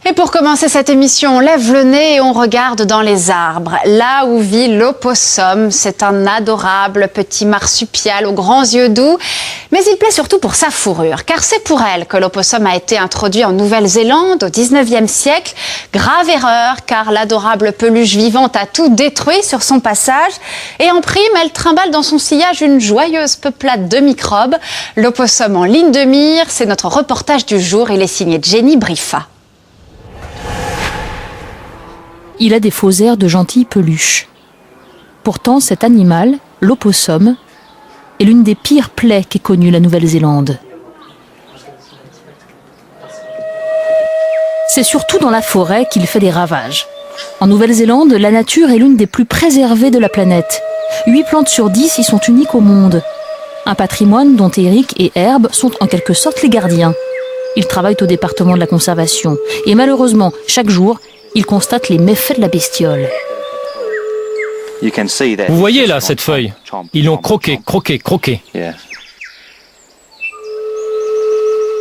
Et pour commencer cette émission, on lève le nez et on regarde dans les arbres. Là où vit l'opossum, c'est un adorable petit marsupial aux grands yeux doux. Mais il plaît surtout pour sa fourrure, car c'est pour elle que l'opossum a été introduit en Nouvelle-Zélande au 19e siècle. Grave erreur, car l'adorable peluche vivante a tout détruit sur son passage. Et en prime, elle trimballe dans son sillage une joyeuse peuplade de microbes. L'opossum en ligne de mire, c'est notre reportage du jour. Il est signé Jenny Briffa. Il a des faux airs de gentille peluche. Pourtant, cet animal, l'opossum, est l'une des pires plaies qu'ait connue la Nouvelle-Zélande. C'est surtout dans la forêt qu'il fait des ravages. En Nouvelle-Zélande, la nature est l'une des plus préservées de la planète. 8 plantes sur 10 y sont uniques au monde. Un patrimoine dont Eric et Herb sont en quelque sorte les gardiens. Ils travaillent au département de la conservation. Et malheureusement, chaque jour, ils constatent les méfaits de la bestiole. Vous voyez là cette feuille? Ils l'ont croquée.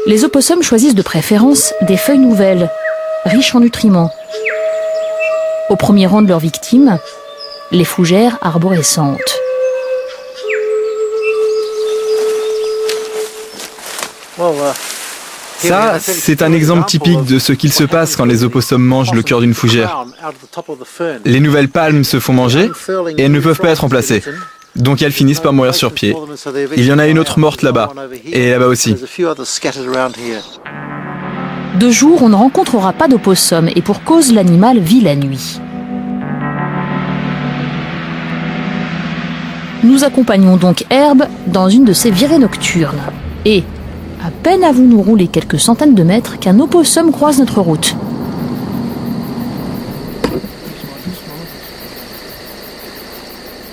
Les opossums choisissent de préférence des feuilles nouvelles, riches en nutriments. Au premier rang de leurs victimes, les fougères arborescentes. Ça, c'est un exemple typique de ce qu'il se passe quand les opossums mangent le cœur d'une fougère. Les nouvelles palmes se font manger et elles ne peuvent pas être remplacées. Donc elles finissent par mourir sur pied. Il y en a une autre morte là-bas, et là-bas aussi. De jour, on ne rencontrera pas d'opossum, et pour cause, l'animal vit la nuit. Nous accompagnons donc Herb dans une de ses virées nocturnes. Et, à peine avons-nous roulé quelques centaines de mètres qu'un opossum croise notre route.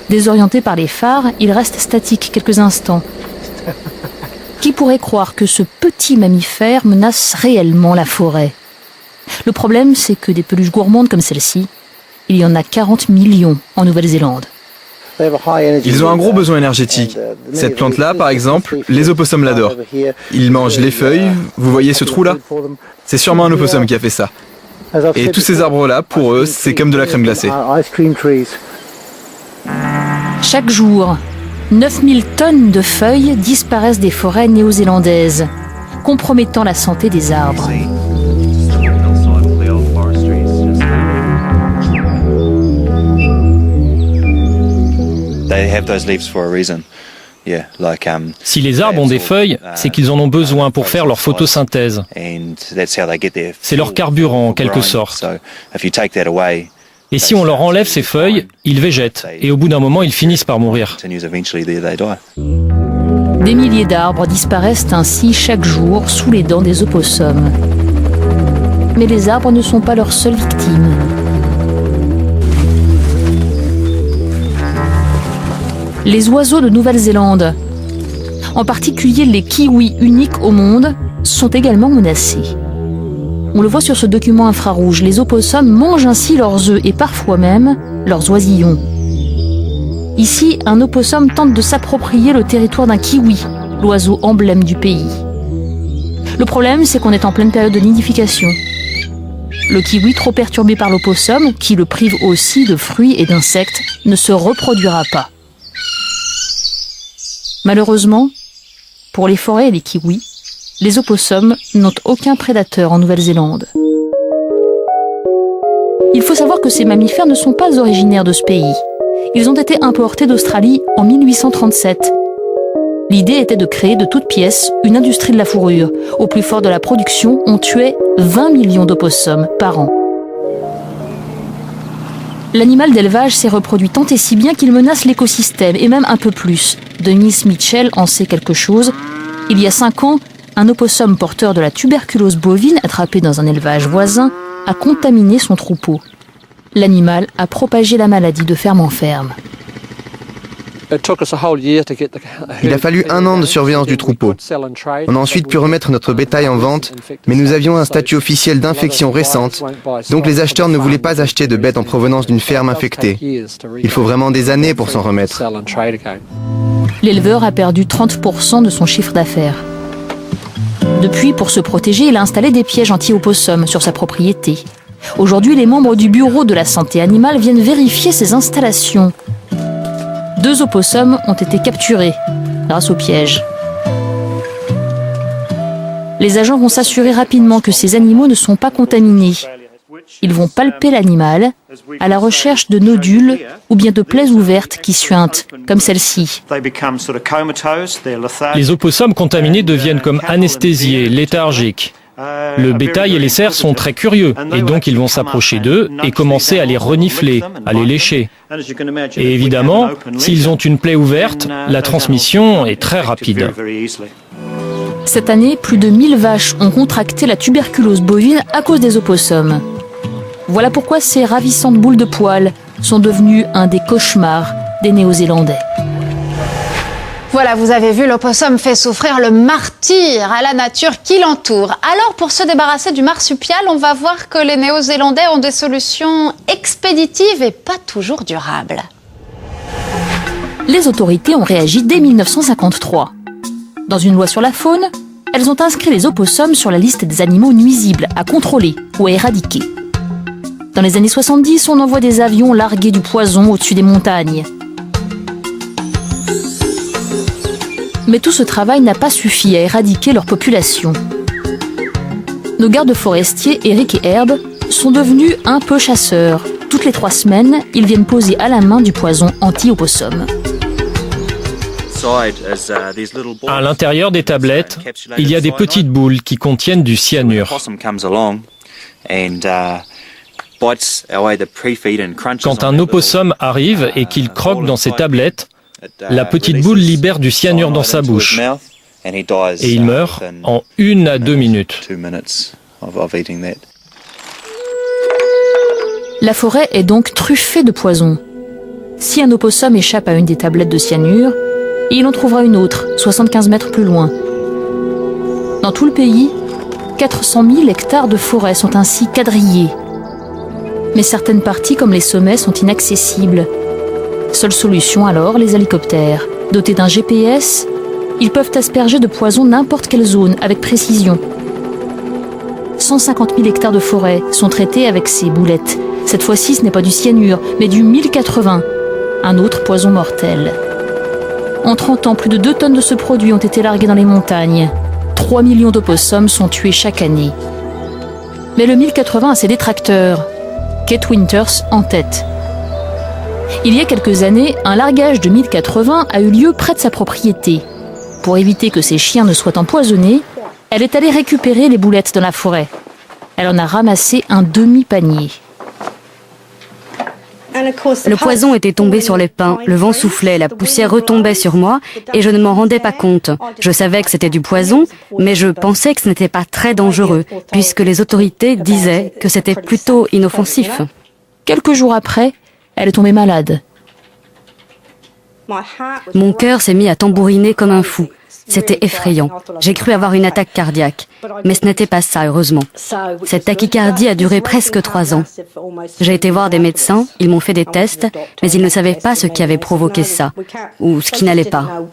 Désorienté par les phares, il reste statique quelques instants. Qui pourrait croire que ce petit mammifère menace réellement la forêt? Le problème, c'est que des peluches gourmandes comme celle-ci, il y en a 40 millions en Nouvelle-Zélande. Ils ont un gros besoin énergétique. Cette plante-là, par exemple, les opossums l'adorent. Ils mangent les feuilles, vous voyez ce trou-là? C'est sûrement un opossum qui a fait ça. Et tous ces arbres-là, pour eux, c'est comme de la crème glacée. Chaque jour, 9000 tonnes de feuilles disparaissent des forêts néo-zélandaises, compromettant la santé des arbres. Si les arbres ont des feuilles, c'est qu'ils en ont besoin pour faire leur photosynthèse. C'est leur carburant en quelque sorte. Et si on leur enlève ces feuilles, ils végètent. Et au bout d'un moment, ils finissent par mourir. Des milliers d'arbres disparaissent ainsi chaque jour sous les dents des opossums. Mais les arbres ne sont pas leurs seules victimes. Les oiseaux de Nouvelle-Zélande, en particulier les kiwis uniques au monde, sont également menacés. On le voit sur ce document infrarouge, les opossums mangent ainsi leurs œufs et parfois même leurs oisillons. Ici, un opossum tente de s'approprier le territoire d'un kiwi, l'oiseau emblème du pays. Le problème, c'est qu'on est en pleine période de nidification. Le kiwi, trop perturbé par l'opossum, qui le prive aussi de fruits et d'insectes, ne se reproduira pas. Malheureusement, pour les forêts et les kiwis, les opossums n'ont aucun prédateur en Nouvelle-Zélande. Il faut savoir que ces mammifères ne sont pas originaires de ce pays. Ils ont été importés d'Australie en 1837. L'idée était de créer de toutes pièces une industrie de la fourrure. Au plus fort de la production, on tuait 20 millions d'opossums par an. L'animal d'élevage s'est reproduit tant et si bien qu'il menace l'écosystème, et même un peu plus. Denise Mitchell en sait quelque chose. Il y a 5 ans, un opossum porteur de la tuberculose bovine, attrapé dans un élevage voisin, a contaminé son troupeau. L'animal a propagé la maladie de ferme en ferme. Il a fallu 1 an de surveillance du troupeau. On a ensuite pu remettre notre bétail en vente, mais nous avions un statut officiel d'infection récente, donc les acheteurs ne voulaient pas acheter de bêtes en provenance d'une ferme infectée. Il faut vraiment des années pour s'en remettre. L'éleveur a perdu 30% de son chiffre d'affaires. Depuis, pour se protéger, il a installé des pièges anti-opossums sur sa propriété. Aujourd'hui, les membres du Bureau de la santé animale viennent vérifier ces installations. 2 opossums ont été capturés grâce aux pièges. Les agents vont s'assurer rapidement que ces animaux ne sont pas contaminés. Ils vont palper l'animal à la recherche de nodules ou bien de plaies ouvertes qui suintent, comme celle-ci. Les opossums contaminés deviennent comme anesthésiés, léthargiques. Le bétail et les cerfs sont très curieux, et donc ils vont s'approcher d'eux et commencer à les renifler, à les lécher. Et évidemment, s'ils ont une plaie ouverte, la transmission est très rapide. Cette année, plus de 1000 vaches ont contracté la tuberculose bovine à cause des opossums. Voilà pourquoi ces ravissantes boules de poils sont devenues un des cauchemars des Néo-Zélandais. Voilà, vous avez vu, l'opossum fait souffrir le martyre à la nature qui l'entoure. Alors, pour se débarrasser du marsupial, on va voir que les Néo-Zélandais ont des solutions expéditives et pas toujours durables. Les autorités ont réagi dès 1953. Dans une loi sur la faune, elles ont inscrit les opossums sur la liste des animaux nuisibles à contrôler ou à éradiquer. Dans les années 70, on envoie des avions larguer du poison au-dessus des montagnes. Mais tout ce travail n'a pas suffi à éradiquer leur population. Nos gardes forestiers, Eric et Herb, sont devenus un peu chasseurs. Toutes les 3 semaines, ils viennent poser à la main du poison anti-opossum. À l'intérieur des tablettes, il y a des petites boules qui contiennent du cyanure. Quand un opossum arrive et qu'il croque dans ces tablettes, la petite boule libère du cyanure dans sa bouche et il meurt en 1 à 2 minutes. La forêt est donc truffée de poison. Si un opossum échappe à une des tablettes de cyanure, il en trouvera une autre, 75 mètres plus loin. Dans tout le pays, 400 000 hectares de forêt sont ainsi quadrillés. Mais certaines parties, comme les sommets, sont inaccessibles. Seule solution alors, les hélicoptères. Dotés d'un GPS, ils peuvent asperger de poison n'importe quelle zone avec précision. 150 000 hectares de forêt sont traités avec ces boulettes. Cette fois-ci, ce n'est pas du cyanure, mais du 1080, un autre poison mortel. En 30 ans, plus de 2 tonnes de ce produit ont été larguées dans les montagnes. 3 millions d'opossums sont tués chaque année. Mais le 1080 a ses détracteurs. Kate Winters en tête. Il y a quelques années, un largage de 1080 a eu lieu près de sa propriété. Pour éviter que ses chiens ne soient empoisonnés, elle est allée récupérer les boulettes dans la forêt. Elle en a ramassé un demi-panier. Le poison était tombé sur les pins, le vent soufflait, la poussière retombait sur moi et je ne m'en rendais pas compte. Je savais que c'était du poison, mais je pensais que ce n'était pas très dangereux, puisque les autorités disaient que c'était plutôt inoffensif. Quelques jours après, elle est tombée malade. Mon cœur s'est mis à tambouriner comme un fou. C'était effrayant. J'ai cru avoir une attaque cardiaque. Mais ce n'était pas ça, heureusement. Cette tachycardie a duré presque 3 ans. J'ai été voir des médecins, ils m'ont fait des tests, mais ils ne savaient pas ce qui avait provoqué ça, ou ce qui n'allait pas.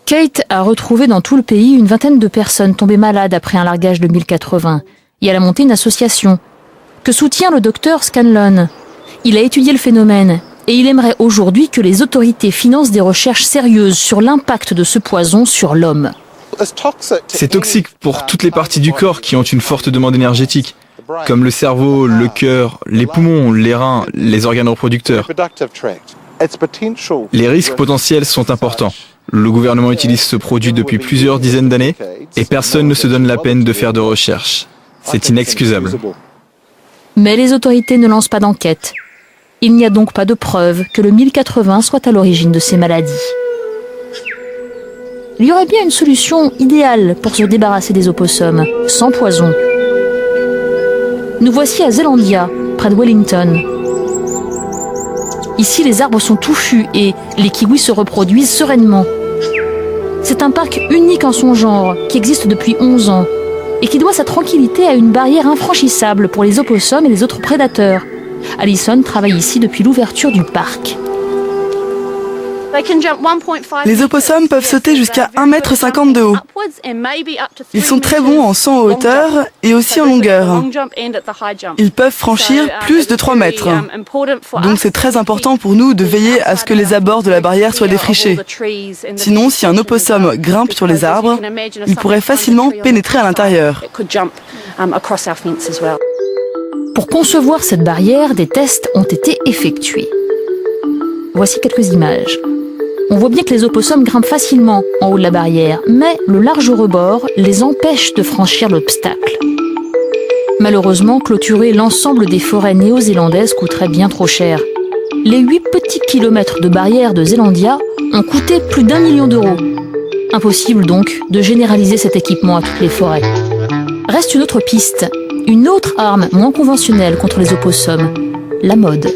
Kate a retrouvé dans tout le pays une vingtaine de personnes tombées malades après un largage de 1080. Et elle a monté une association que soutient le docteur Scanlon. Il a étudié le phénomène. Et il aimerait aujourd'hui que les autorités financent des recherches sérieuses sur l'impact de ce poison sur l'homme. C'est toxique pour toutes les parties du corps qui ont une forte demande énergétique, comme le cerveau, le cœur, les poumons, les reins, les organes reproducteurs. Les risques potentiels sont importants. Le gouvernement utilise ce produit depuis plusieurs dizaines d'années et personne ne se donne la peine de faire de recherches. C'est inexcusable. Mais les autorités ne lancent pas d'enquête. Il n'y a donc pas de preuve que le 1080 soit à l'origine de ces maladies. Il y aurait bien une solution idéale pour se débarrasser des opossums, sans poison. Nous voici à Zelandia, près de Wellington. Ici, les arbres sont touffus et les kiwis se reproduisent sereinement. C'est un parc unique en son genre, qui existe depuis 11 ans, et qui doit sa tranquillité à une barrière infranchissable pour les opossums et les autres prédateurs. Alison travaille ici depuis l'ouverture du parc. Les opossums peuvent sauter jusqu'à 1,50 m de haut. Ils sont très bons en saut en hauteur et aussi en longueur. Ils peuvent franchir plus de 3 mètres. Donc c'est très important pour nous de veiller à ce que les abords de la barrière soient défrichés. Sinon, si un opossum grimpe sur les arbres, il pourrait facilement pénétrer à l'intérieur. Pour concevoir cette barrière, des tests ont été effectués. Voici quelques images. On voit bien que les opossums grimpent facilement en haut de la barrière, mais le large rebord les empêche de franchir l'obstacle. Malheureusement, clôturer l'ensemble des forêts néo-zélandaises coûterait bien trop cher. Les 8 petits kilomètres de barrière de Zelandia ont coûté plus d'1 million d'euros. Impossible donc de généraliser cet équipement à toutes les forêts. Reste une autre piste, une autre arme moins conventionnelle contre les opossums, la mode.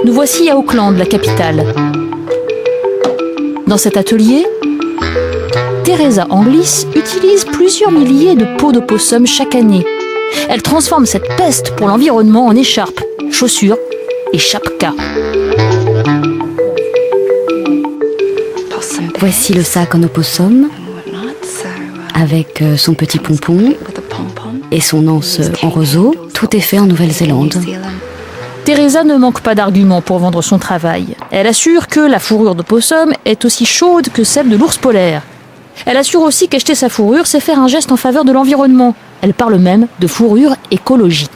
Nous voici à Auckland, la capitale. Dans cet atelier, Teresa Anglis utilise plusieurs milliers de peaux d'opossum chaque année. Elle transforme cette peste pour l'environnement en écharpes, chaussures et chapkas. Voici le sac en opossum, avec son petit pompon et son anse en roseau. Tout est fait en Nouvelle-Zélande. Teresa ne manque pas d'arguments pour vendre son travail. Elle assure que la fourrure d'opossum est aussi chaude que celle de l'ours polaire. Elle assure aussi qu'acheter sa fourrure, c'est faire un geste en faveur de l'environnement. Elle parle même de fourrure écologique.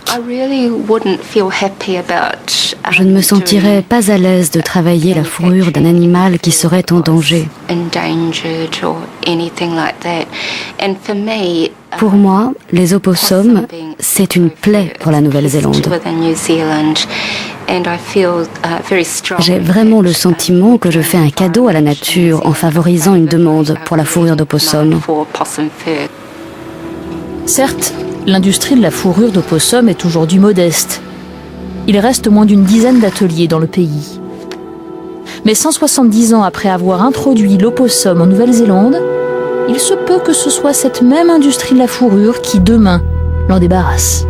Je ne me sentirais pas à l'aise de travailler la fourrure d'un animal qui serait en danger. Pour moi, les opossums, c'est une plaie pour la Nouvelle-Zélande. J'ai vraiment le sentiment que je fais un cadeau à la nature en favorisant une demande pour la fourrure d'opossum. Certes, l'industrie de la fourrure d'opossum est aujourd'hui modeste. Il reste moins d'une dizaine d'ateliers dans le pays. Mais 170 ans après avoir introduit l'opossum en Nouvelle-Zélande, il se peut que ce soit cette même industrie de la fourrure qui, demain, l'en débarrasse.